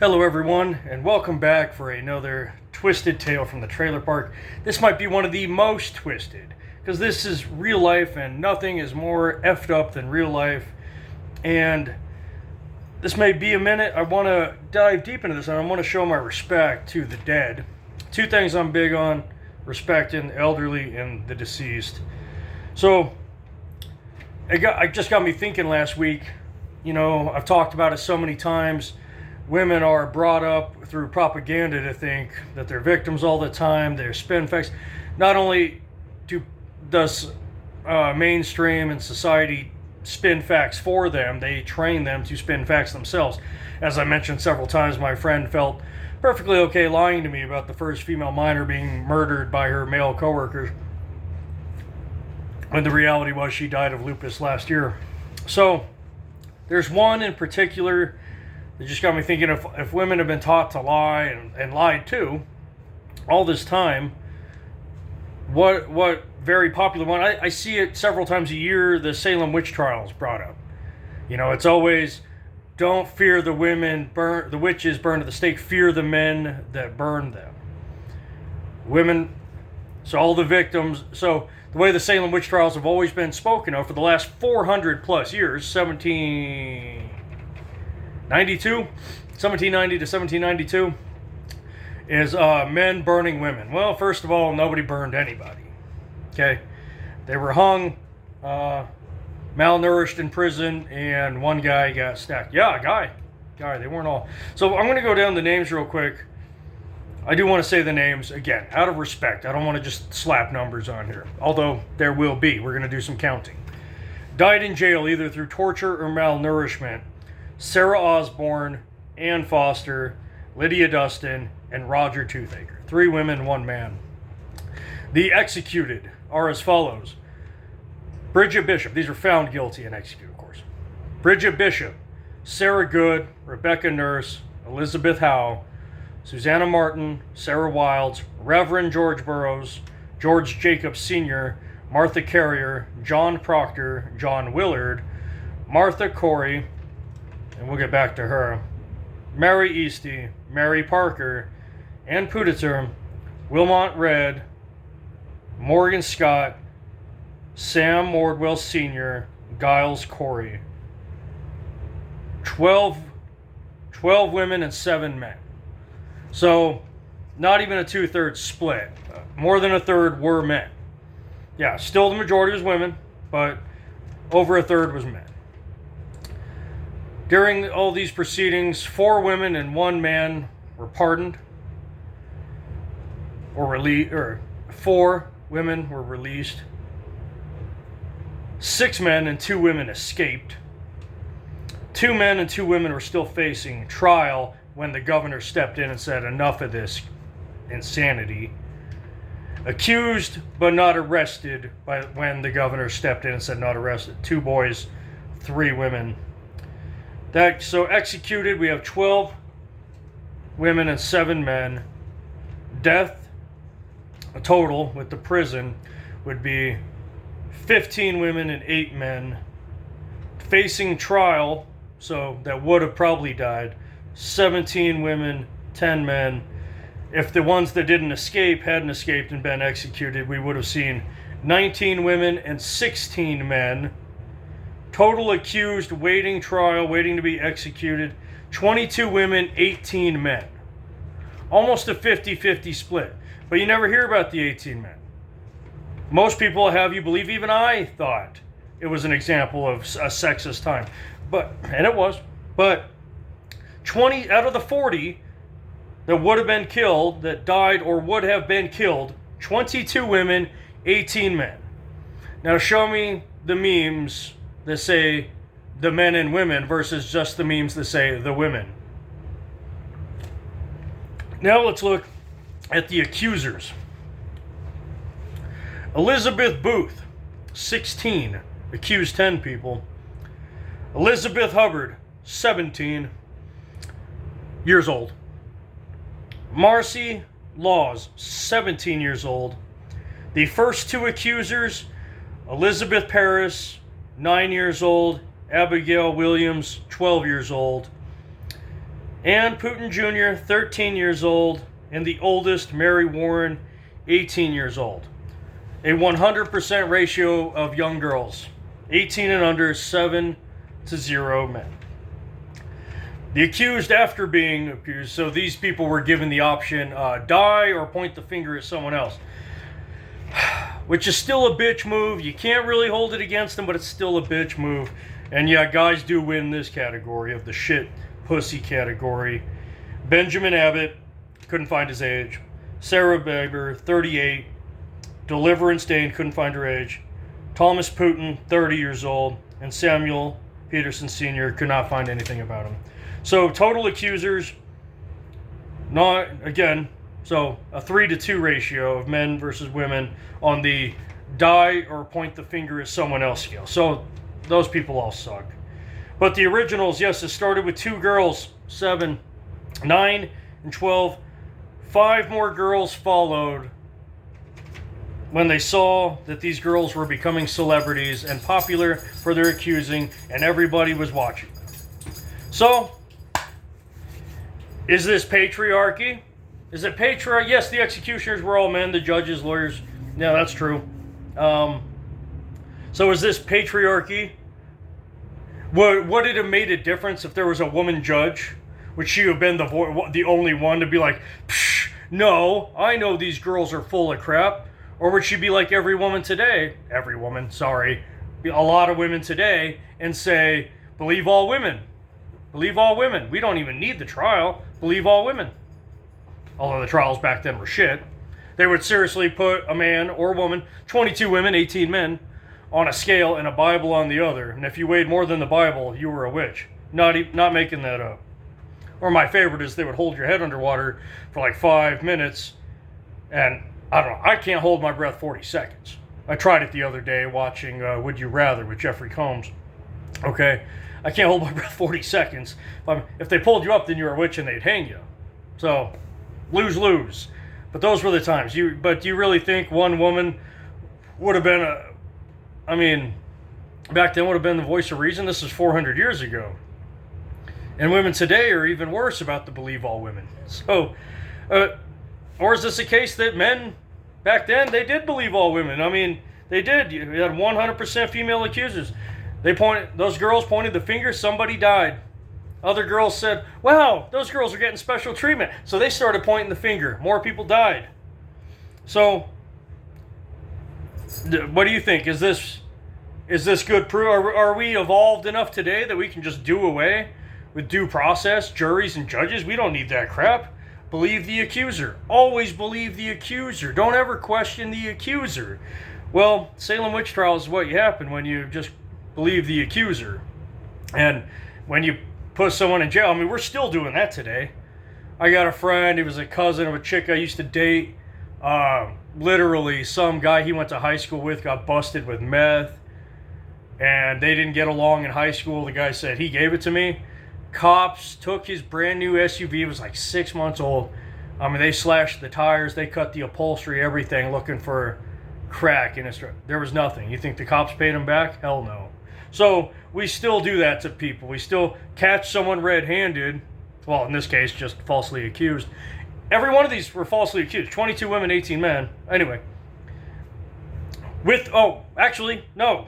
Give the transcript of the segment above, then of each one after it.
Hello everyone, and welcome back for another twisted tale from the trailer park. This might be one of the most twisted, because this is real life and nothing is more effed up than real life. And this may be a minute. I want to dive deep into this, and I want to show my respect to the dead. Two things I'm big on: respecting the elderly and the deceased. So it just got me thinking last week. You know, I've talked about it so many times. Women are brought up through propaganda to think that they're victims all the time. They're spin facts. Not only does mainstream and society spin facts for them, they train them to spin facts themselves. As I mentioned several times, my friend felt perfectly okay lying to me about the first female minor being murdered by her male coworkers, when the reality was she died of lupus last year. So there's one in particular. It just got me thinking, if women have been taught to lie and lied to all this time, what very popular one, I see it several times a year, the Salem witch trials brought up. You know, it's always, don't fear the women, the witches burned at the stake, fear the men that burned them. Women, so all the victims, so the way the Salem witch trials have always been spoken of for the last 400 plus years, 1790 to 1792, is men burning women. Well, first of all, nobody burned anybody. Okay, they were hung, malnourished in prison, and one guy got stacked. Yeah, a guy. They weren't all. So I'm going to go down the names real quick. I do want to say the names again, out of respect. I don't want to just slap numbers on here, although there will be. We're going to do some counting. Died in jail either through torture or malnourishment: Sarah Osborne, Ann Foster, Lydia Dustin, and Roger Toothaker. 3 women, 1 man. The executed are as follows: Bridget Bishop. These were found guilty and executed, of course. Bridget Bishop, Sarah Good, Rebecca Nurse, Elizabeth Howe, Susanna Martin, Sarah Wilds, Reverend George Burroughs, George Jacobs Sr., Martha Carrier, John Proctor, John Willard, Martha Corey, and we'll get back to her, Mary Easty, Mary Parker, Ann Puditer, Wilmot Red, Morgan Scott, Sam Mordwell Sr., Giles Corey. 12 women and 7 men. So, not even a 2/3 split. More than a third were men. Yeah, still the majority was women, but over a third was men. During all these proceedings, 4 women and 1 man were pardoned or released, or 4 women were released. 6 men and 2 women escaped. 2 men and 2 women were still facing trial when the governor stepped in and said, enough of this insanity. Accused but not arrested when the governor stepped in and said not arrested. 2 boys, 3 women. So executed, we have 12 women and 7 men. Death, a total with the prison, would be 15 women and 8 men. Facing trial, so that would have probably died, 17 women, 10 men. If the ones that didn't escape hadn't escaped and been executed, we would have seen 19 women and 16 men. Total accused, waiting trial, waiting to be executed, 22 women, 18 men. Almost a 50-50 split. But you never hear about the 18 men. Most people have you believe, even I thought it was an example of a sexist time. And it was. But 20 out of the 40 that would have been killed, that died or would have been killed, 22 women, 18 men. Now show me the memes that say the men and women versus just the memes that say the women. Now let's look at the accusers. Elizabeth Booth, 16, accused 10 people. Elizabeth Hubbard, 17 years old. Marcy Laws, 17 years old. The first 2 accusers, Elizabeth Paris, 9 years old, Abigail Williams, 12 years old. and Putin Jr., 13 years old, and the oldest, Mary Warren, 18 years old. A 100% ratio of young girls, 18 and under, 7 to 0 men. The accused after being accused, so these people were given the option, die or point the finger at someone else. Which is still a bitch move. You can't really hold it against them, but it's still a bitch move. And yeah, guys do win this category of the shit pussy category. Benjamin Abbott, couldn't find his age. Sarah Baber, 38. Deliverance Dane, couldn't find her age. Thomas Putin, 30 years old. And Samuel Peterson Sr., could not find anything about him. So total accusers, not, again, so a 3 to 2 ratio of men versus women on the die or point the finger at someone else scale. So those people all suck. But the originals, yes, it started with 2 girls, 7, 9, and 12. 5 more girls followed when they saw that these girls were becoming celebrities and popular for their accusing, and everybody was watching. So, is this patriarchy? Is it patriarchy? Yes, the executioners were all men, the judges, lawyers. Yeah, that's true. So is this patriarchy? Would it have made a difference if there was a woman judge? Would she have been the only one to be like, psh, no, I know these girls are full of crap? Or would she be like every woman today, a lot of women today, and say, believe all women. Believe all women. We don't even need the trial. Believe all women. Although the trials back then were shit. They would seriously put a man or woman, 22 women, 18 men, on a scale and a Bible on the other. And if you weighed more than the Bible, you were a witch. Not making that up. Or my favorite is they would hold your head underwater for like 5 minutes. And I don't know, I can't hold my breath 40 seconds. I tried it the other day watching Would You Rather with Jeffrey Combs. Okay, I can't hold my breath 40 seconds. If they pulled you up, then you're a witch and they'd hang you. So, lose. But those were the times. But do you really think one woman would have been back then would have been the voice of reason? This is 400 years ago. And women today are even worse about the believe all women. So, or is this a case that men back then, they did believe all women? I mean, they did. You had 100% female accusers. Those girls pointed the finger, somebody died. Other girls said, wow, those girls are getting special treatment. So they started pointing the finger. More people died. So, what do you think? Is this good proof? Are we evolved enough today that we can just do away with due process, juries, and judges? We don't need that crap. Believe the accuser. Always believe the accuser. Don't ever question the accuser. Well, Salem witch trials is what happened when you just believe the accuser. And when you put someone in jail, I mean, we're still doing that today. I got a friend, he was a cousin of a chick I used to date. Literally, some guy he went to high school with got busted with meth. And they didn't get along in high school. The guy said, he gave it to me. Cops took his brand new SUV. It was like 6 months old. I mean, they slashed the tires. They cut the upholstery, everything, looking for crack in his truck. There was nothing. You think the cops paid him back? Hell no. So we still do that to people. We still catch someone red-handed. Well, in this case, just falsely accused. Every one of these were falsely accused. 22 women, 18 men. Anyway. Actually, no.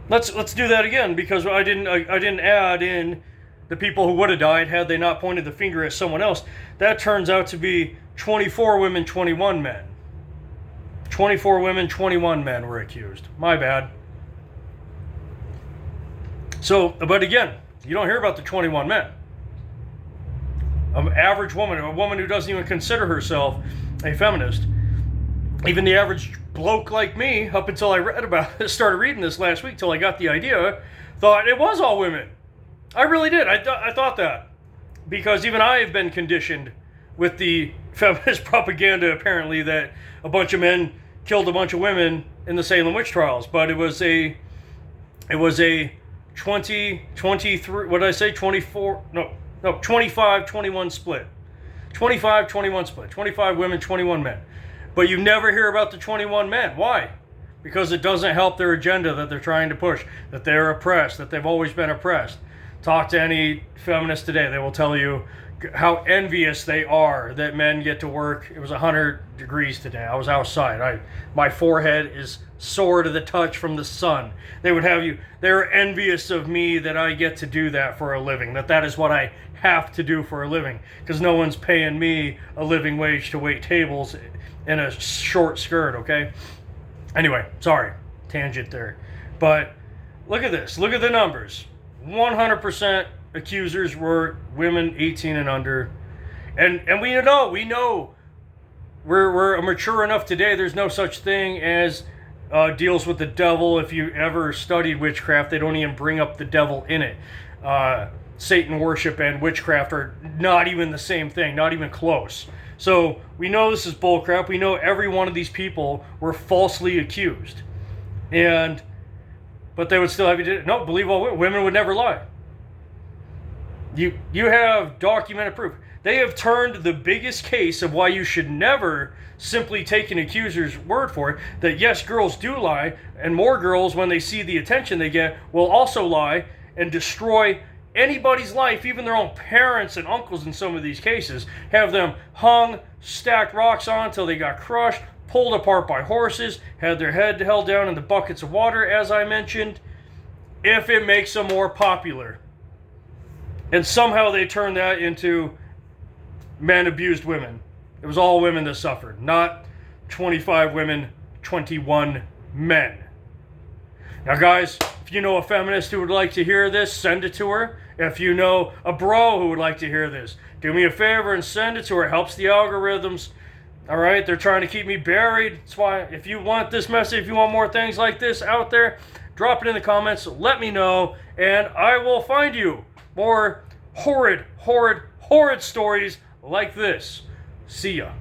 Let's do that again, because I didn't add in the people who would have died had they not pointed the finger at someone else. That turns out to be 24 women, 21 men. 24 women, 21 men were accused. My bad. So, but again, you don't hear about the 21 men. An average woman, a woman who doesn't even consider herself a feminist, even the average bloke like me, up until I started reading this last week, till I got the idea, thought it was all women. I really did. I thought that. Because even I have been conditioned with the feminist propaganda, apparently, that a bunch of men killed a bunch of women in the Salem witch trials. But it was a 25-21 split. 25-21 split. 25 women, 21 men. But you never hear about the 21 men. Why? Because it doesn't help their agenda that they're trying to push, that they're oppressed, that they've always been oppressed. Talk to any feminist today. They will tell you how envious they are that men get to work. It was 100 degrees today. I was outside. My forehead is sore to the touch from the sun. They're envious of me that I get to do that for a living, that is what I have to do for a living, because no one's paying me a living wage to wait tables in a short skirt, okay? Anyway, sorry, tangent there. But look at this. Look at the numbers. 100% accusers were women 18 and under. And we know we're mature enough today. There's no such thing as deals with the devil. If you ever studied witchcraft, they don't even bring up the devil in it. Satan worship and witchcraft are not even the same thing, not even close. So we know this is bullcrap. We know every one of these people were falsely accused. But they would still have you do it. No, believe all women would never lie. You have documented proof. They have turned the biggest case of why you should never simply take an accuser's word for it, that yes, girls do lie, and more girls, when they see the attention they get, will also lie and destroy anybody's life, even their own parents and uncles in some of these cases, have them hung, stacked rocks on until they got crushed, pulled apart by horses, had their head held down in the buckets of water, as I mentioned, if it makes them more popular. And somehow they turned that into men abused women. It was all women that suffered, not 25 women, 21 men. Now guys, if you know a feminist who would like to hear this, send it to her. If you know a bro who would like to hear this, do me a favor and send it to her. It helps the algorithms. All right, they're trying to keep me buried. That's why if you want this message, if you want more things like this out there, drop it in the comments. Let me know, and I will find you more horrid stories like this. See ya.